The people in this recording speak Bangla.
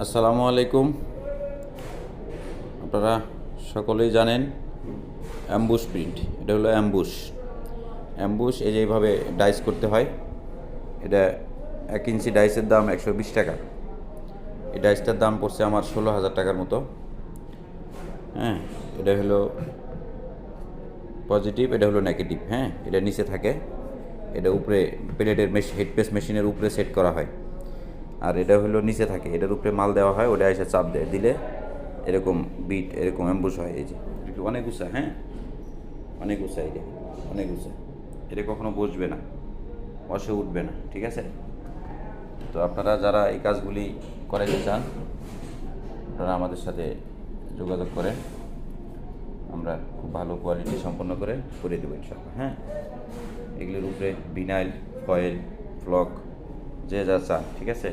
আসসালামু আলাইকুম। আপনারা সকলেই জানেন অ্যাম্বুশ প্রিন্ট, এটা হলো অ্যাম্বুশ। এই যে এইভাবে ডাইস করতে হয়। এটা 1 ইঞ্চি ডাইসের দাম 120 টাকা। এই ডাইসটার দাম পড়ছে আমার 16,000 টাকার মতো। হ্যাঁ, এটা হলো পজিটিভ, এটা হলো নেগেটিভ। হ্যাঁ, এটা নিচে থাকে, এটা উপরে প্লেটের হেডপেস মেশিনের উপরে সেট করা হয়। আর এটা হলো নিচে থাকে, এটার উপরে মাল দেওয়া হয়, ওটা এসে চাপ দেয়, দিলে এরকম বিট, এরকম অ্যাম্বুশ হয়। এই যে অনেক উঁচা, হ্যাঁ অনেক উঁচা, এটা অনেক উঁচা, এটা কখনো বসবে না, বসে উঠবে না, ঠিক আছে? তো আপনারা যারা এই কাজগুলি করাইতে চান, আপনারা আমাদের সাথে যোগাযোগ করেন, আমরা খুব ভালো কোয়ালিটি সম্পন্ন করে দেবো ইনশাল্লাহ। হ্যাঁ, এগুলির উপরে ভিনাইল, ফয়েল, ফ্লক, যে যা চান, ঠিক আছে?